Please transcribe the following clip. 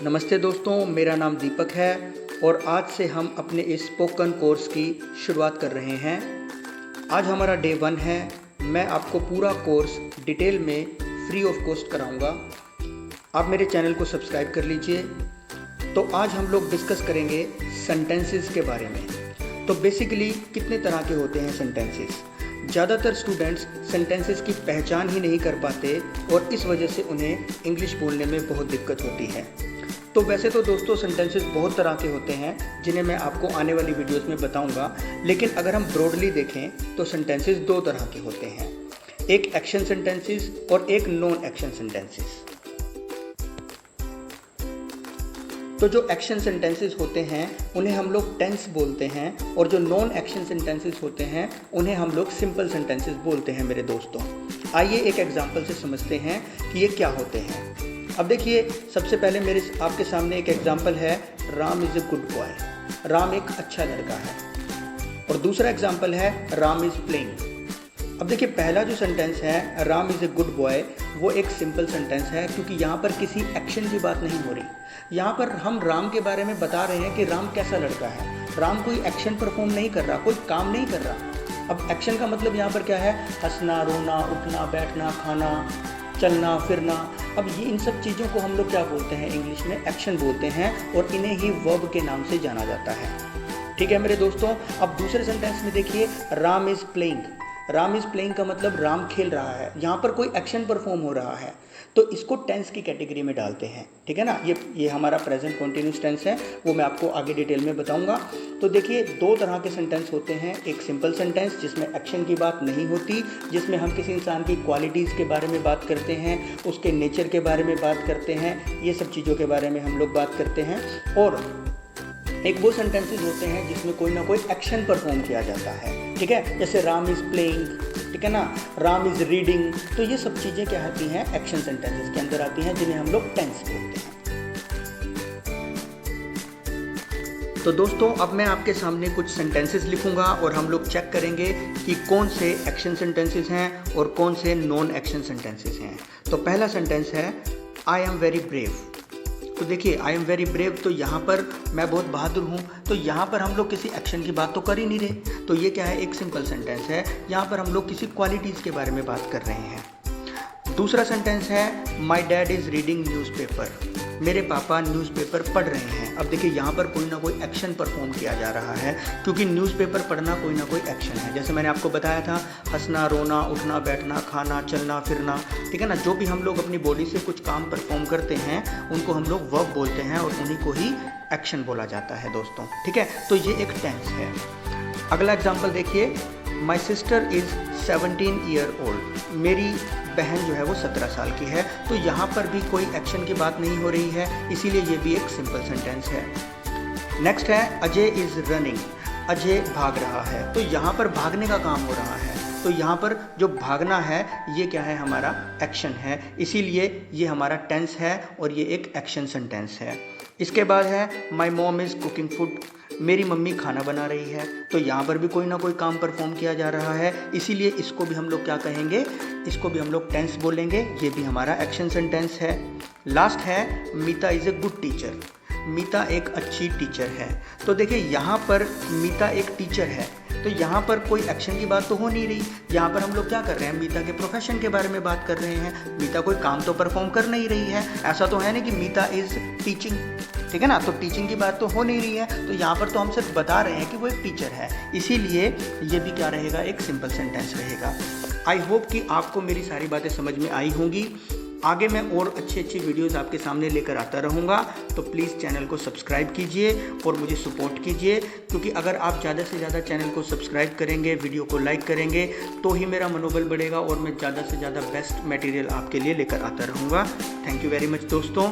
नमस्ते दोस्तों, मेरा नाम दीपक है और आज से हम अपने इस स्पोकन कोर्स की शुरुआत कर रहे हैं। आज हमारा डे 1 है। मैं आपको पूरा कोर्स डिटेल में फ्री ऑफ कॉस्ट कराऊंगा। आप मेरे चैनल को सब्सक्राइब कर लीजिए। तो आज हम लोग डिस्कस करेंगे सेंटेंसेस के बारे में। तो बेसिकली कितने तरह के होते हैं सेंटेंसेस। ज़्यादातर स्टूडेंट्स सेंटेंसेस की पहचान ही नहीं कर पाते और इस वजह से उन्हें इंग्लिश बोलने में बहुत दिक्कत होती है। तो वैसे तो दोस्तों सेंटेंसेस बहुत तरह के होते हैं जिन्हें मैं आपको आने वाली वीडियोस में बताऊंगा, लेकिन अगर हम ब्रॉडली देखें तो सेंटेंसेस दो तरह के होते हैं, एक एक्शन सेंटेंसेस और एक नॉन एक्शन सेंटेंसेस। तो जो एक्शन सेंटेंसेस होते हैं उन्हें हम लोग टेंस बोलते हैं और जो नॉन एक्शन सेंटेंसेस होते हैं उन्हें हम लोग सिंपल सेंटेंसेस बोलते हैं मेरे दोस्तों। आइए एक एग्जांपल से समझते हैं कि ये क्या होते हैं। अब देखिए, सबसे पहले मेरे आपके सामने एक एग्जांपल है, Ram is a good boy. Ram एक अच्छा लड़का है। और दूसरा एग्जांपल है, राम इज़ प्लेइंग। अब देखिए, पहला जो सेंटेंस है Ram is a good boy, वो एक सिंपल सेंटेंस है क्योंकि यहाँ पर किसी एक्शन की बात नहीं हो रही। यहाँ पर हम राम के बारे में बता रहे हैं कि राम कैसा लड़का है। राम कोई एक्शन परफॉर्म नहीं कर रहा, कोई काम नहीं कर रहा। अब एक्शन का मतलब यहाँ पर क्या है, हंसना, रोना, उठना, बैठना, खाना, चलना, फिरना। अब ये इन सब चीज़ों को हम लोग क्या बोलते हैं, इंग्लिश में एक्शन बोलते हैं और इन्हें ही वर्ब के नाम से जाना जाता है। ठीक है मेरे दोस्तों। अब दूसरे सेंटेंस में देखिए, Ram is playing. Ram is playing का मतलब राम खेल रहा है। यहाँ पर कोई एक्शन परफॉर्म हो रहा है, तो इसको टेंस की कैटेगरी में डालते हैं। ठीक है ना। ये हमारा प्रेजेंट कॉन्टिन्यूस टेंस है, वो मैं आपको आगे डिटेल में बताऊंगा। तो देखिए, दो तरह के सेंटेंस होते हैं, एक सिंपल सेंटेंस जिसमें एक्शन की बात नहीं होती, जिसमें हम किसी इंसान की क्वालिटीज़ के बारे में बात करते हैं, उसके नेचर के बारे में बात करते हैं, ये सब चीज़ों के बारे में हम लोग बात करते हैं। और एक वो सेंटेंसेस होते हैं जिसमें कोई ना कोई एक्शन परफॉर्म किया जाता है। ठीक है, जैसे राम इज़ प्लेइंग, ठीक है ना, राम इज़ रीडिंग। तो ये सब चीज़ें क्या आती हैं, एक्शन सेंटेंसेस के अंदर आती हैं, जिन्हें हम लोग टेंस बोलते हैं। तो दोस्तों, अब मैं आपके सामने कुछ सेंटेंसेस लिखूंगा और हम लोग चेक करेंगे कि कौन से एक्शन सेंटेंसेस हैं और कौन से नॉन एक्शन सेंटेंसेस हैं। तो पहला सेंटेंस है, आई एम वेरी ब्रेव। तो देखिए, आई एम वेरी ब्रेव, तो यहाँ पर मैं बहुत बहादुर हूँ। तो यहाँ पर हम लोग किसी एक्शन की बात तो कर ही नहीं रहे। तो ये क्या है, एक सिंपल सेंटेंस है। यहाँ पर हम लोग किसी क्वालिटीज़ के बारे में बात कर रहे हैं। दूसरा सेंटेंस है, my dad is reading newspaper. मेरे पापा न्यूज़पेपर पढ़ रहे हैं। अब देखिए, यहाँ पर कोई ना कोई एक्शन परफॉर्म किया जा रहा है क्योंकि न्यूज़पेपर पढ़ना कोई ना कोई एक्शन है। जैसे मैंने आपको बताया था, हंसना, रोना, उठना, बैठना, खाना, चलना, फिरना। ठीक है ना। जो भी हम लोग अपनी बॉडी से कुछ काम परफॉर्म करते हैं उनको हम लोग वर्ब बोलते हैं और उन्हीं को ही एक्शन बोला जाता है दोस्तों। ठीक है, तो ये एक टेंस है। अगला एग्जाम्पल देखिए, my sister is 17 year old. मेरी बहन जो है वो 17 साल की है। तो यहाँ पर भी कोई एक्शन की बात नहीं हो रही है, इसीलिए ये भी एक सिंपल सेंटेंस है। नेक्स्ट है, अजय इज़ रनिंग। अजय भाग रहा है। तो यहाँ पर भागने का काम हो रहा है। तो यहाँ पर जो भागना है ये क्या है, हमारा एक्शन है, इसीलिए ये हमारा टेंस है और ये एक एक्शन सेंटेंस है। इसके बाद है, my mom is cooking food. मेरी मम्मी खाना बना रही है। तो यहाँ पर भी कोई ना कोई काम परफॉर्म किया जा रहा है, इसीलिए इसको भी हम लोग क्या कहेंगे, इसको भी हम लोग टेंस बोलेंगे। ये भी हमारा एक्शन सेंटेंस है। लास्ट है, मीता इज़ अ गुड टीचर। मीता एक अच्छी टीचर है। तो देखिए, यहाँ पर मीता एक टीचर है, तो यहाँ पर कोई एक्शन की बात तो हो नहीं रही। यहाँ पर हम लोग क्या कर रहे हैं, मीता के प्रोफेशन के बारे में बात कर रहे हैं। मीता कोई काम तो परफॉर्म कर नहीं रही है। ऐसा तो है नहीं कि मीता इज़ टीचिंग। ठीक है ना। तो टीचिंग की बात तो हो नहीं रही है। तो यहाँ पर तो हम सिर्फ बता रहे हैं कि वो एक टीचर है, इसीलिए ये भी क्या रहेगा, एक सिंपल सेंटेंस रहेगा। आई होप कि आपको मेरी सारी बातें समझ में आई होंगी। आगे मैं और अच्छी अच्छी वीडियोस आपके सामने लेकर आता रहूँगा। तो प्लीज़ चैनल को सब्सक्राइब कीजिए और मुझे सपोर्ट कीजिए, क्योंकि अगर आप ज़्यादा से ज़्यादा चैनल को सब्सक्राइब करेंगे, वीडियो को लाइक करेंगे, तो ही मेरा मनोबल बढ़ेगा और मैं ज़्यादा से ज़्यादा बेस्ट मटेरियल आपके लिए लेकर आता रहूँगा। थैंक यू वेरी मच दोस्तों।